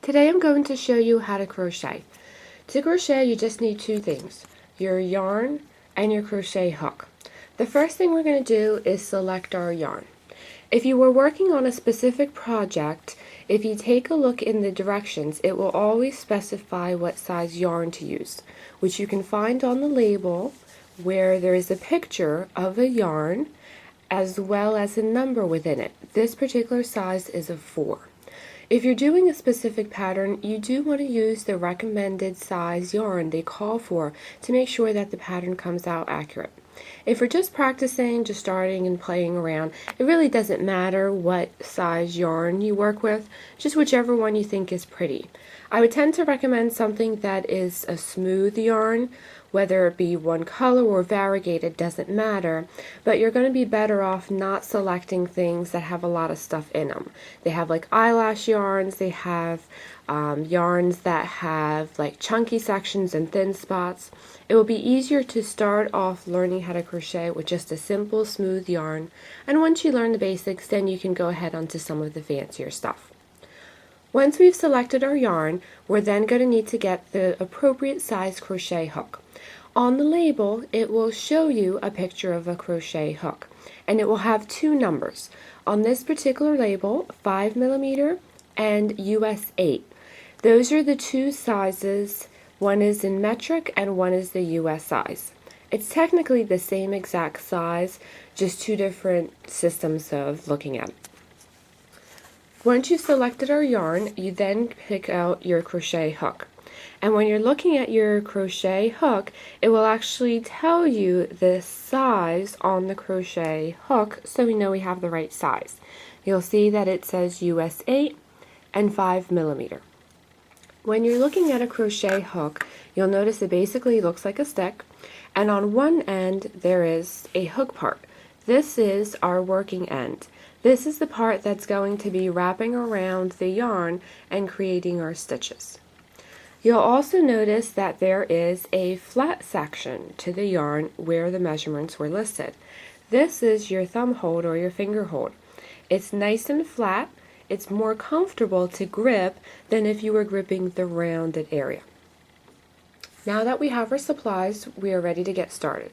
Today I'm going to show you how to crochet. To crochet you just need two things, your yarn and your crochet hook. The first thing we're going to do is select our yarn. If you were working on a specific project, if you take a look in the directions, it will always specify what size yarn to use, which you can find on the label where there is a picture of a yarn as well as a number within it. This particular size is a 4. If you're doing a specific pattern, you do want to use the recommended size yarn they call for to make sure that the pattern comes out accurate. If you're just practicing, just starting and playing around, it really doesn't matter what size yarn you work with, just whichever one you think is pretty. I would tend to recommend something that is a smooth yarn, whether it be one color or variegated, doesn't matter, but you're going to be better off not selecting things that have a lot of stuff in them. They have like eyelash yarns, they have yarns that have like chunky sections and thin spots. It will be easier to start off learning how to crochet with just a simple smooth yarn, and once you learn the basics, then you can go ahead onto some of the fancier stuff. Once we've selected our yarn, we're then going to need to get the appropriate size crochet hook. On the label, it will show you a picture of a crochet hook, and it will have two numbers. On this particular label, 5mm and US 8. Those are the two sizes. One is in metric and one is the US size. It's technically the same exact size, just two different systems of looking at it. Once you've selected our yarn, you then pick out your crochet hook. And when you're looking at your crochet hook, it will actually tell you the size on the crochet hook, so we know we have the right size. You'll see that it says US 8 and 5mm. When you're looking at a crochet hook, you'll notice it basically looks like a stick, and on one end there is a hook part. This is our working end. This is the part that's going to be wrapping around the yarn and creating our stitches. You'll also notice that there is a flat section to the yarn where the measurements were listed. This is your thumb hold or your finger hold. It's nice and flat. It's more comfortable to grip than if you were gripping the rounded area. Now that we have our supplies, we are ready to get started.